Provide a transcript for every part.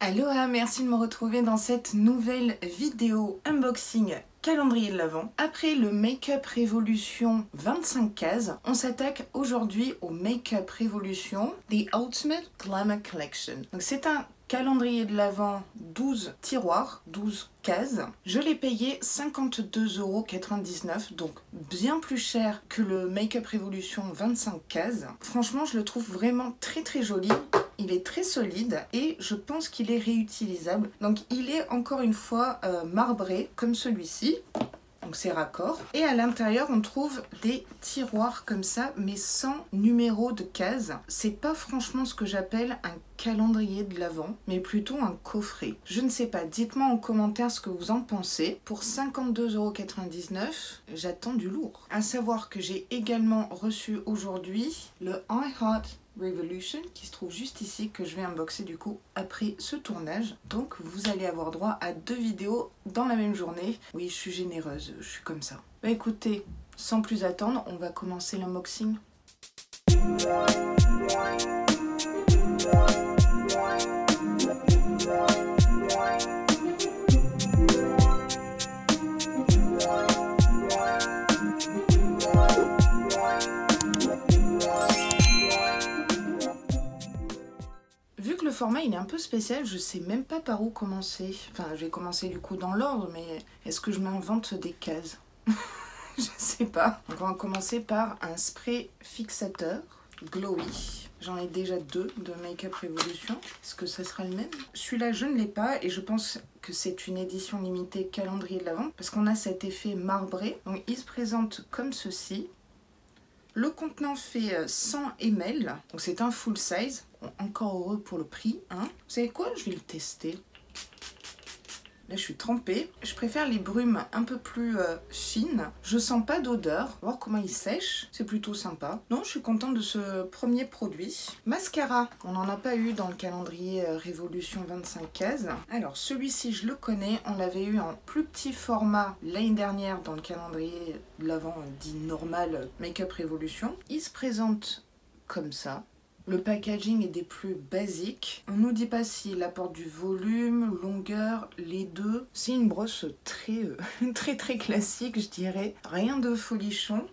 Aloha, merci de me retrouver dans cette nouvelle vidéo unboxing calendrier de l'Avent. Après le Make-up Revolution 25 cases, on s'attaque aujourd'hui au Make-up Revolution The Ultimate Glamour Collection. Donc c'est un calendrier de l'Avent 12 tiroirs, 12 cases. Je l'ai payé 52,99 €, donc bien plus cher que le Make-up Revolution 25 cases. Franchement, je le trouve vraiment très joli. Il est très solide et je pense qu'il est réutilisable. Donc il est encore une fois marbré comme celui-ci. Donc c'est raccord. Et à l'intérieur, on trouve des tiroirs comme ça, mais sans numéro de case. C'est pas franchement ce que j'appelle un calendrier de l'Avent, mais plutôt un coffret. Je ne sais pas, dites-moi en commentaire ce que vous en pensez. Pour 52,99 €, j'attends du lourd. À savoir que j'ai également reçu aujourd'hui le I Heart Revolution qui se trouve juste ici, que je vais unboxer du coup après ce tournage. Donc vous allez avoir droit à 2 vidéos dans la même journée. Oui, je suis généreuse, je suis comme ça. Bah écoutez, sans plus attendre, on va commencer l'unboxing. Le format il est un peu spécial, je sais même pas par où commencer. Enfin, je vais commencer du coup dans l'ordre, mais est-ce que je m'invente des cases? Je sais pas. Donc on va commencer par un spray fixateur Glowy. J'en ai déjà 2 de Make-up Revolution. Est-ce que ça sera le même? Celui-là, je ne l'ai pas et je pense que c'est une édition limitée calendrier de l'Avent parce qu'on a cet effet marbré. Donc il se présente comme ceci. Le contenant fait 100 ml, donc c'est un full size. Encore heureux pour le prix, hein. Vous savez quoi? Je vais le tester. Là, je suis trempée. Je préfère les brumes un peu plus fines. Je sens pas d'odeur. Voir comment il sèche. C'est plutôt sympa. Non, je suis contente de ce premier produit. Mascara. On n'en a pas eu dans le calendrier Révolution 25 cases. Alors, celui-ci, je le connais. On l'avait eu en plus petit format l'année dernière dans le calendrier de l'Avent dit normal Make-up Revolution. Il se présente comme ça. Le packaging est des plus basiques. On nous dit pas s'il apporte du volume, longueur, les deux. C'est une brosse très classique, je dirais. Rien de folichon.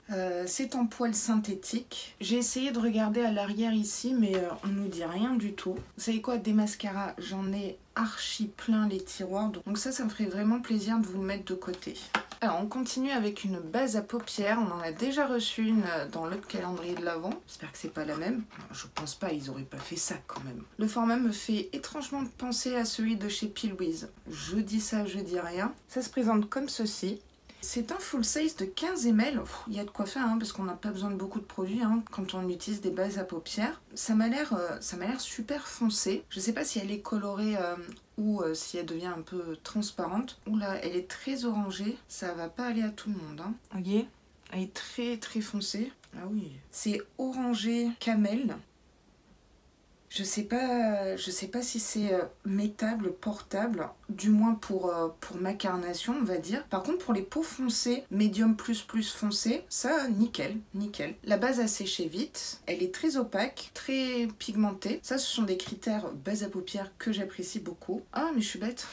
C'est en poil synthétique. J'ai essayé de regarder à l'arrière ici, mais on nous dit rien du tout. Vous savez quoi, des mascaras, j'en ai archi plein les tiroirs. Donc ça me ferait vraiment plaisir de vous le mettre de côté. Alors on continue avec une base à paupières. On en a déjà reçu une dans l'autre calendrier de l'Avent. J'espère que c'est pas la même. Je pense pas, ils auraient pas fait ça quand même. Le format me fait étrangement penser à celui de chez Pilwiz. Je dis ça, je dis rien. Ça se présente comme ceci. C'est un full size de 15 ml. Il y a de quoi faire, hein, parce qu'on n'a pas besoin de beaucoup de produits hein, quand on utilise des bases à paupières. Ça m'a l'air super foncé. Je sais pas si elle est colorée ou si elle devient un peu transparente. Oula, elle est très orangée. Ça va pas aller à tout le monde. Hein. Vous voyez, elle est très foncée. Ah oui. C'est orangé camel. Je sais pas si c'est métable, portable, du moins pour ma carnation, on va dire. Par contre, pour les peaux foncées, médium plus foncé, ça, nickel. La base a séché vite, elle est très opaque, très pigmentée. Ça, ce sont des critères base à paupières que j'apprécie beaucoup. Ah, mais je suis bête.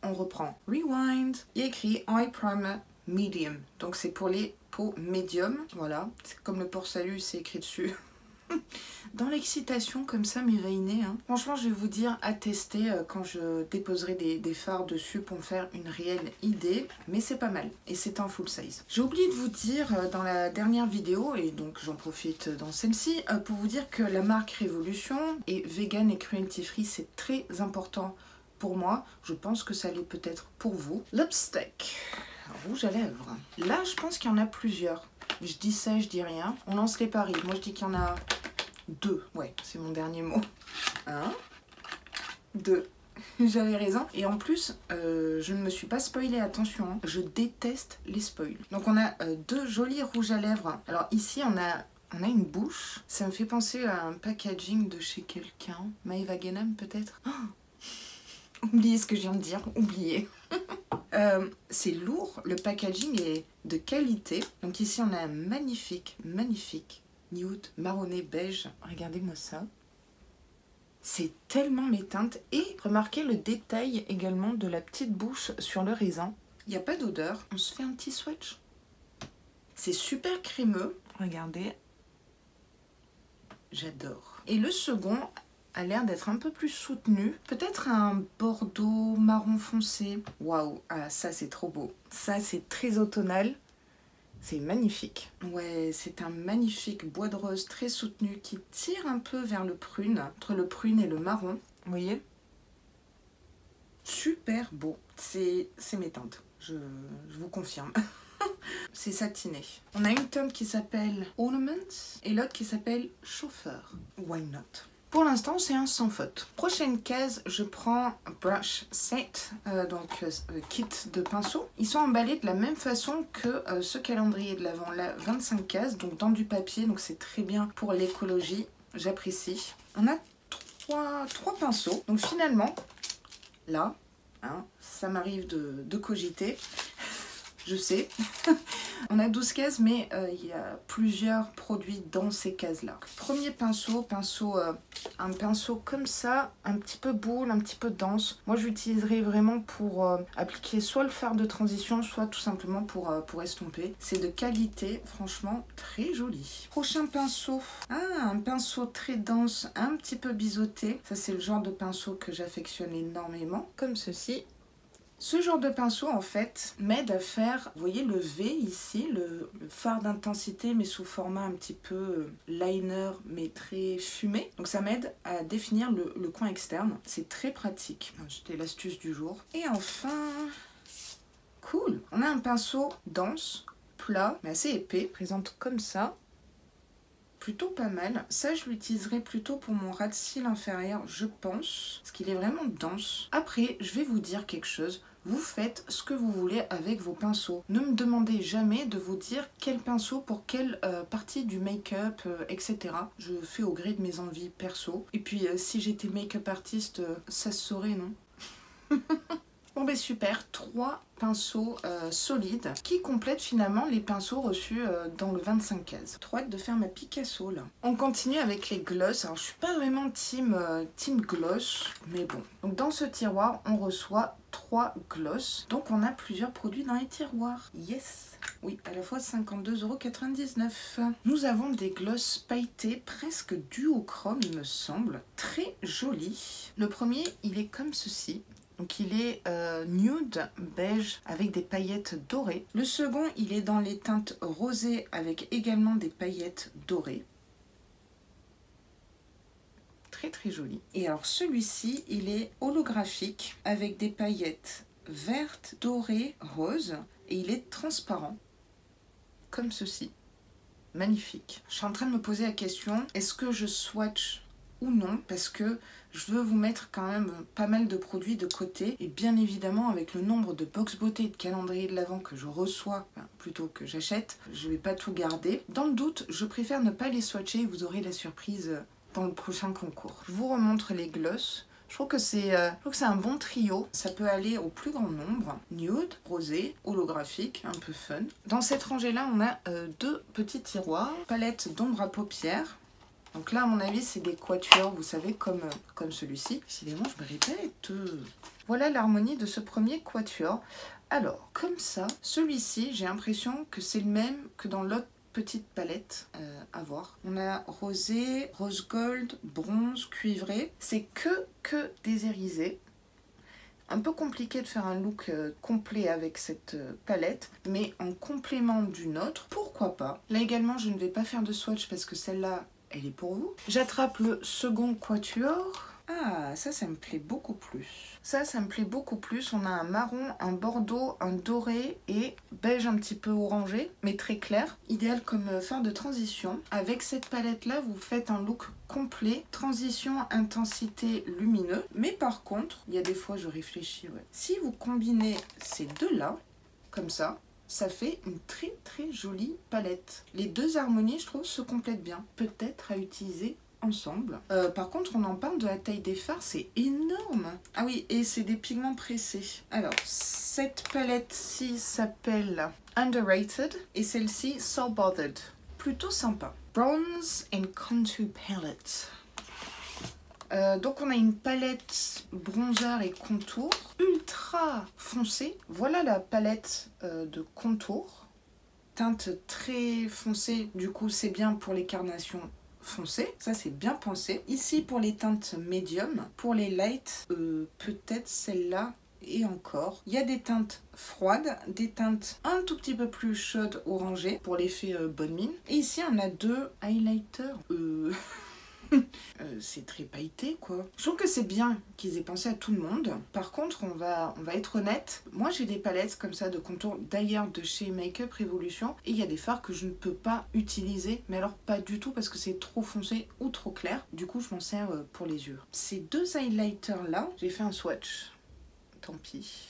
On reprend. Rewind. Il y a écrit Eye Primer Medium. Donc, c'est pour les peaux médium. Voilà. C'est comme le port-salut, c'est écrit dessus. Dans l'excitation comme ça m'éveiller, hein. Franchement je vais vous dire à tester quand je déposerai des fards dessus pour me faire une réelle idée, mais c'est pas mal et c'est un full size. J'ai oublié de vous dire dans la dernière vidéo, et donc j'en profite dans celle-ci pour vous dire que la marque Révolution est vegan et cruelty free. C'est très important pour moi, je pense que ça l'est peut-être pour vous. Lipstick rouge à lèvres, là je pense qu'il y en a plusieurs. Je dis ça, je dis rien. On lance les paris. Moi, je dis qu'il y en a 2. Ouais, c'est mon dernier mot. 1, 2. J'avais raison. Et en plus, je ne me suis pas spoilée, attention. Hein. Je déteste les spoils. Donc, on a 2 jolis rouges à lèvres. Alors, ici, on a une bouche. Ça me fait penser à un packaging de chez quelqu'un. Maeva Genam, peut-être. Oh, oubliez ce que je viens de dire. Oubliez. C'est lourd, le packaging est de qualité. Donc ici on a un magnifique nude marronné beige. Regardez-moi ça. C'est tellement mes teintes. Et remarquez le détail également de la petite bouche sur le raisin. Il n'y a pas d'odeur. On se fait un petit swatch. C'est super crémeux. Regardez. J'adore. Et le second a l'air d'être un peu plus soutenu. Peut-être un bordeaux marron foncé. Waouh, ah ça c'est trop beau. Ça c'est très automnal. C'est magnifique. Ouais, c'est un magnifique bois de rose très soutenu qui tire un peu vers le prune, entre le prune et le marron. Vous voyez? Super beau. C'est mes teintes. Je vous confirme. C'est satiné. On a une teinte qui s'appelle Ornaments et l'autre qui s'appelle Chauffeur. Why not? Pour l'instant, c'est un sans faute. Prochaine case, je prends un brush set, kit de pinceaux. Ils sont emballés de la même façon que ce calendrier de l'Avent, là, 25 cases, donc dans du papier, donc c'est très bien pour l'écologie, j'apprécie. On a trois pinceaux, donc finalement, là, hein, ça m'arrive de cogiter. Je sais, on a 12 cases, mais il y a plusieurs produits dans ces cases-là. Premier pinceau, un pinceau comme ça, un petit peu boule, un petit peu dense. Moi, je l'utiliserai vraiment pour appliquer soit le fard de transition, soit tout simplement pour estomper. C'est de qualité, franchement, très joli. Prochain pinceau, un pinceau très dense, un petit peu biseauté. Ça, c'est le genre de pinceau que j'affectionne énormément, comme ceci. Ce genre de pinceau, en fait, m'aide à faire, vous voyez le V ici, le fard d'intensité, mais sous format un petit peu liner, mais très fumé. Donc ça m'aide à définir le coin externe. C'est très pratique. C'était l'astuce du jour. Et enfin, cool. On a un pinceau dense, plat, mais assez épais, présente comme ça. Plutôt pas mal. Ça, je l'utiliserai plutôt pour mon ras de cils inférieur, je pense. Parce qu'il est vraiment dense. Après, je vais vous dire quelque chose. Vous faites ce que vous voulez avec vos pinceaux. Ne me demandez jamais de vous dire quel pinceau pour quelle partie du make-up, etc. Je fais au gré de mes envies perso. Et puis, si j'étais make-up artiste, ça se saurait, non? Bon ben super, 3 pinceaux solides qui complètent finalement les pinceaux reçus dans le 25 cases. Trop hâte de faire ma Picasso là. On continue avec les gloss. Alors je suis pas vraiment team gloss, mais bon. Donc dans ce tiroir, on reçoit 3 gloss. Donc on a plusieurs produits dans les tiroirs. Yes! Oui, à la fois 52,99 €. Nous avons des gloss pailletés presque duochrome, il me semble. Très jolis. Le premier, il est comme ceci. Donc il est nude beige avec des paillettes dorées. Le second, il est dans les teintes rosées avec également des paillettes dorées. Très très joli. Et alors celui-ci, il est holographique avec des paillettes vertes, dorées, roses. Et il est transparent, comme ceci. Magnifique. Je suis en train de me poser la question, est-ce que je swatch ou non, parce que je veux vous mettre quand même pas mal de produits de côté, et bien évidemment avec le nombre de box beauté et de calendrier de l'Avent que je reçois, enfin, plutôt que j'achète, je vais pas tout garder. Dans le doute, je préfère ne pas les swatcher, vous aurez la surprise dans le prochain concours. Je vous remontre les gloss. Je trouve que c'est un bon trio, ça peut aller au plus grand nombre. Nude, rosé, holographique, un peu fun. Dans cette rangée-là, on a 2 petits tiroirs, palette d'ombre à paupières. Donc là, à mon avis, c'est des quatuors, vous savez, comme celui-ci. Décidément, je me répète. Voilà l'harmonie de ce premier quatuor. Alors, comme ça, celui-ci, j'ai l'impression que c'est le même que dans l'autre petite palette à voir. On a rosé, rose gold, bronze, cuivré. C'est que des irisés. Un peu compliqué de faire un look complet avec cette palette, mais en complément d'une autre, pourquoi pas. Là également, je ne vais pas faire de swatch parce que celle-là, elle est pour vous. J'attrape le second quatuor. Ah, ça me plaît beaucoup plus. Ça me plaît beaucoup plus. On a un marron, un bordeaux, un doré et beige un petit peu orangé, mais très clair. Idéal comme fard de transition. Avec cette palette-là, vous faites un look complet. Transition, intensité, lumineux. Mais par contre, il y a des fois, je réfléchis, ouais. Si vous combinez ces deux-là, comme ça fait une très très jolie palette. Les deux harmonies, je trouve, se complètent bien. Peut-être à utiliser ensemble. Par contre, on en parle de la taille des fards, c'est énorme. Ah oui, et c'est des pigments pressés. Alors, cette palette-ci s'appelle Underrated et celle-ci So Bothered. Plutôt sympa. Bronze and Contour Palette. Donc on a une palette bronzer et contour ultra foncée. Voilà la palette de contour. Teinte très foncée, du coup c'est bien pour les carnations foncées. Ça c'est bien pensé. Ici pour les teintes médium, pour les light, peut-être celle-là. Et encore, il y a des teintes froides, des teintes un tout petit peu plus chaudes orangées pour l'effet bonne mine. Et ici on a 2 highlighters. C'est très pailleté quoi. Je trouve que c'est bien qu'ils aient pensé à tout le monde. Par contre, on va être honnête. Moi j'ai des palettes comme ça de contour d'ailleurs de chez Makeup Revolution. Et il y a des fards que je ne peux pas utiliser. Mais alors pas du tout parce que c'est trop foncé ou trop clair. Du coup je m'en sers pour les yeux. Ces 2 highlighters là, j'ai fait un swatch. Tant pis.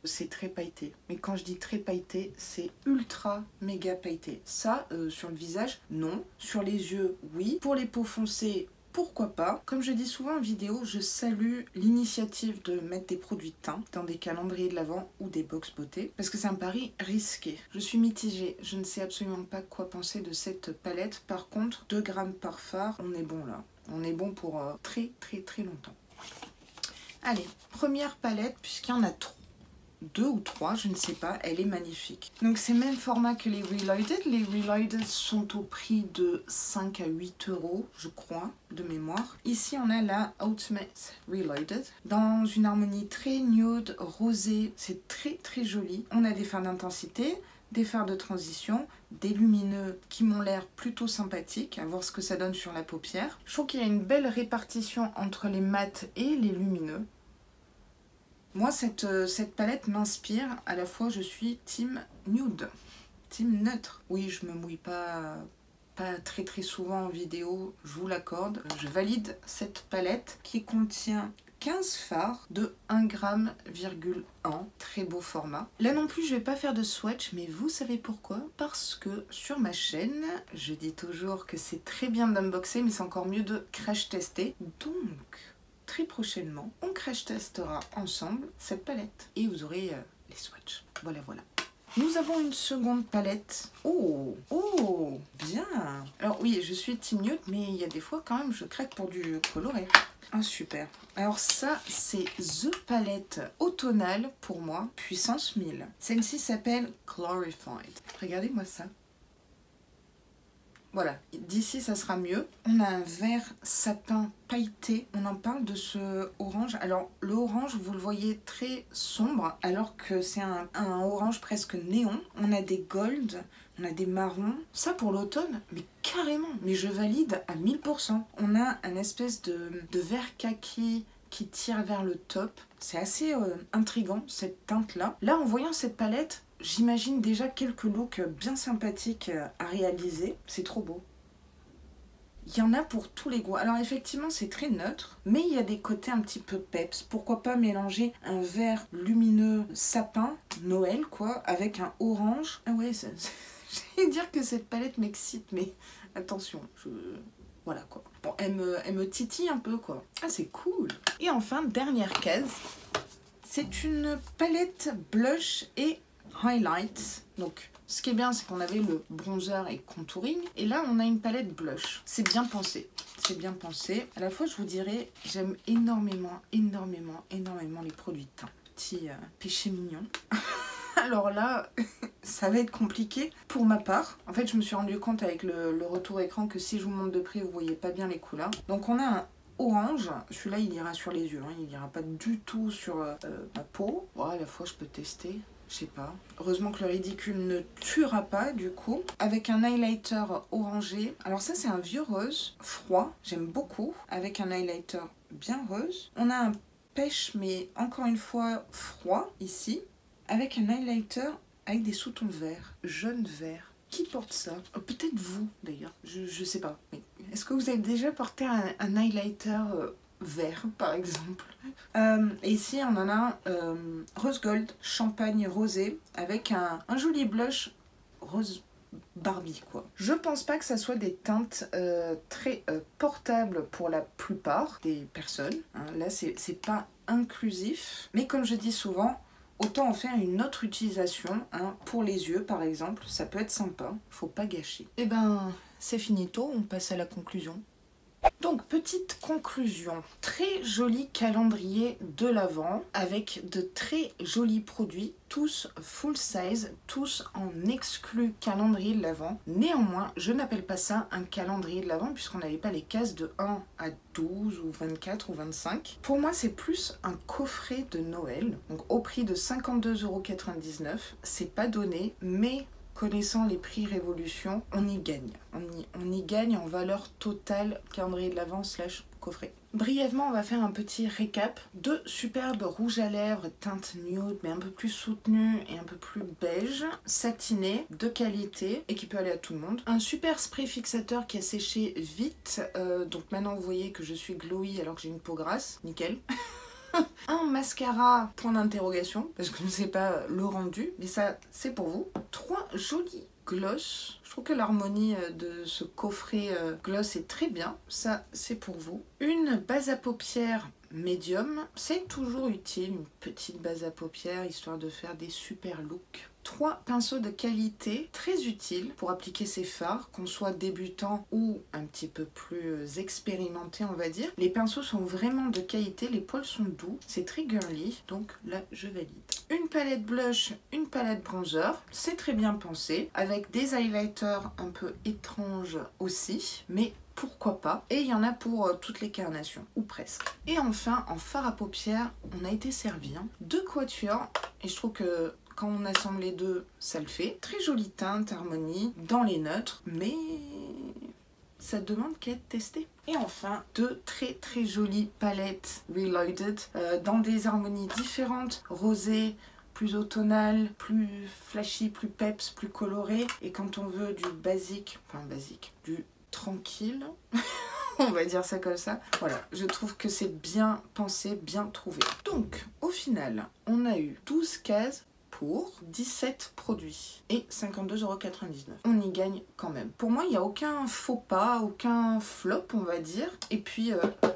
C'est très pailleté. Mais quand je dis très pailleté, c'est ultra méga pailleté. Ça, sur le visage, non. Sur les yeux, oui. Pour les peaux foncées, pourquoi pas. Comme je dis souvent en vidéo, je salue l'initiative de mettre des produits de teint dans des calendriers de l'Avent ou des box beauté. Parce que c'est un pari risqué. Je suis mitigée. Je ne sais absolument pas quoi penser de cette palette. Par contre, 2 grammes par fard, on est bon là. On est bon pour très longtemps. Allez, première palette, puisqu'il y en a 2 ou 3, je ne sais pas, elle est magnifique. Donc c'est le même format que les Reloaded. Les Reloaded sont au prix de 5 à 8 euros, je crois, de mémoire. Ici on a la Ultimate Reloaded, dans une harmonie très nude, rosée, c'est très joli. On a des fards d'intensité, des fards de transition, des lumineux qui m'ont l'air plutôt sympathiques, à voir ce que ça donne sur la paupière. Je trouve qu'il y a une belle répartition entre les mats et les lumineux. Moi, cette palette m'inspire. À la fois, je suis team nude, team neutre. Oui, je me mouille pas très souvent en vidéo, je vous l'accorde. Je valide cette palette qui contient 15 fards de 1,1 g. Très beau format. Là non plus, je vais pas faire de swatch, mais vous savez pourquoi? Parce que sur ma chaîne, je dis toujours que c'est très bien d'unboxer, mais c'est encore mieux de crash tester. Donc, très prochainement, on crash testera ensemble cette palette et vous aurez les swatchs. Voilà. Nous avons une seconde palette. Oh, bien. Alors oui, je suis team nude, mais il y a des fois quand même je craque pour du coloré. Ah super. Alors ça, c'est The Palette automnale pour moi, puissance 1000. Celle-ci s'appelle Glorified. Regardez-moi ça. Voilà, d'ici ça sera mieux. On a un vert sapin pailleté. On en parle de ce orange. Alors le orange, vous le voyez très sombre, alors que c'est un orange presque néon. On a des golds, on a des marrons. Ça pour l'automne, mais carrément. Mais je valide à 1000%. On a un espèce de vert kaki qui tire vers le top. C'est assez intriguant cette teinte-là. Là, en voyant cette palette, j'imagine déjà quelques looks bien sympathiques à réaliser. C'est trop beau. Il y en a pour tous les goûts. Alors effectivement, c'est très neutre, mais il y a des côtés un petit peu peps. Pourquoi pas mélanger un vert lumineux sapin, Noël quoi, avec un orange. Ah ouais, j'allais dire que cette palette m'excite, mais attention, voilà quoi. Bon, elle me titille un peu quoi. Ah, c'est cool. Et enfin, dernière case. C'est une palette blush et highlights. Donc, ce qui est bien, c'est qu'on avait le bronzer et contouring. Et là, on a une palette blush. C'est bien pensé. C'est bien pensé. À la fois, je vous dirais, j'aime énormément les produits de teint. Petit péché mignon. Alors là, ça va être compliqué pour ma part. En fait, je me suis rendu compte avec le retour écran que si je vous montre de près, vous voyez pas bien les couleurs. Donc, on a un orange. Celui-là, il ira sur les yeux. Hein. Il ira pas du tout sur ma peau. Bon, à la fois, je peux tester. Je sais pas. Heureusement que le ridicule ne tuera pas du coup. Avec un highlighter orangé. Alors ça c'est un vieux rose froid. J'aime beaucoup. Avec un highlighter bien rose. On a un pêche mais encore une fois froid ici. Avec un highlighter avec des sous-tons verts. Jaune vert. Qui porte ça? Peut-être vous d'ailleurs. Je sais pas. Est-ce que vous avez déjà porté un highlighter vert par exemple? Et ici on en a rose gold, champagne rosé avec un joli blush rose Barbie quoi. Je pense pas que ça soit des teintes très portables pour la plupart des personnes. Hein. Là c'est pas inclusif, mais comme je dis souvent, autant en faire une autre utilisation, hein, pour les yeux par exemple, ça peut être sympa, faut pas gâcher. Et ben c'est finito, on passe à la conclusion. Donc, petite conclusion, très joli calendrier de l'Avent avec de très jolis produits, tous full size, tous en exclu calendrier de l'Avent. Néanmoins, je n'appelle pas ça un calendrier de l'Avent puisqu'on n'avait pas les cases de 1 à 12 ou 24 ou 25. Pour moi, c'est plus un coffret de Noël, donc au prix de 52,99 €. C'est pas donné, mais connaissant les prix Révolution, on y gagne. On y gagne en valeur totale calendrier de l'Avent / coffret. Brièvement, on va faire un petit récap. Deux superbes rouges à lèvres teinte nude, mais un peu plus soutenue et un peu plus beige, satiné, de qualité et qui peut aller à tout le monde. Un super spray fixateur qui a séché vite. Donc maintenant, vous voyez que je suis glowy alors que j'ai une peau grasse. Nickel. Un mascara, point d'interrogation, parce que je ne sais pas le rendu, mais ça, c'est pour vous. 3 jolis gloss. Je trouve que l'harmonie de ce coffret gloss est très bien. Ça, c'est pour vous. Une base à paupières médium. C'est toujours utile, une petite base à paupières, histoire de faire des super looks. 3 pinceaux de qualité très utiles pour appliquer ces fards, qu'on soit débutant ou un petit peu plus expérimenté, on va dire. Les pinceaux sont vraiment de qualité, les poils sont doux, c'est très girly, donc là je valide. Une palette blush, une palette bronzer, c'est très bien pensé, avec des highlighters un peu étranges aussi, mais pourquoi pas. Et il y en a pour toutes les carnations, ou presque. Et enfin, en fard à paupières, on a été servi. 2 quatuors, et je trouve que quand on assemble les deux, ça le fait. Très jolie teinte, harmonie, dans les neutres, mais ça demande qu'à être testé. Et enfin, 2 très jolies palettes Reloaded, dans des harmonies différentes, rosé, plus automnal, plus flashy, plus peps, plus coloré. Et quand on veut du basique, du tranquille, on va dire ça comme ça. Voilà, je trouve que c'est bien pensé, bien trouvé. Donc, au final, on a eu 12 cases pour 17 produits et 52,99 €. On y gagne quand même. Pour moi, il n'y a aucun faux pas, aucun flop, on va dire. Et puis,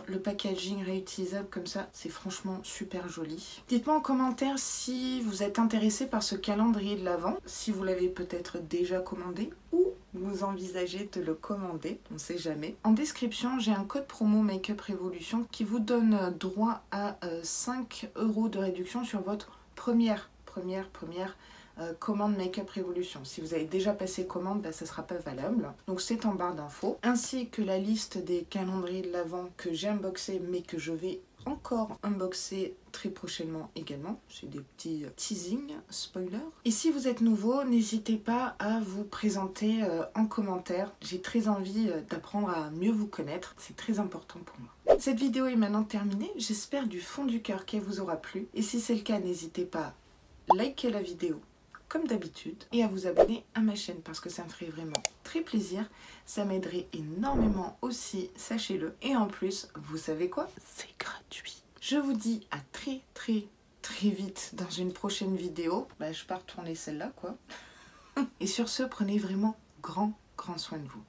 le packaging réutilisable comme ça, c'est franchement super joli. Dites-moi en commentaire si vous êtes intéressé par ce calendrier de l'Avent, si vous l'avez peut-être déjà commandé ou vous envisagez de le commander, on ne sait jamais. En description, j'ai un code promo Make-up Révolution qui vous donne droit à 5 € de réduction sur votre première commande Make-up Révolution. Si vous avez déjà passé commande, ça ne sera pas valable. Donc c'est en barre d'infos. Ainsi que la liste des calendriers de l'Avent que j'ai unboxé mais que je vais encore unboxer très prochainement également. J'ai des petits teasing, spoilers. Et si vous êtes nouveau, n'hésitez pas à vous présenter en commentaire. J'ai très envie d'apprendre à mieux vous connaître. C'est très important pour moi. Cette vidéo est maintenant terminée. J'espère du fond du cœur qu'elle vous aura plu. Et si c'est le cas, n'hésitez pas à liker la vidéo comme d'habitude et à vous abonner à ma chaîne parce que ça me ferait vraiment très plaisir. Ça m'aiderait énormément aussi, sachez-le. Et en plus, vous savez quoi? C'est gratuit. Je vous dis à très vite dans une prochaine vidéo. Je pars tourner celle-là, quoi. Et sur ce, prenez vraiment grand soin de vous.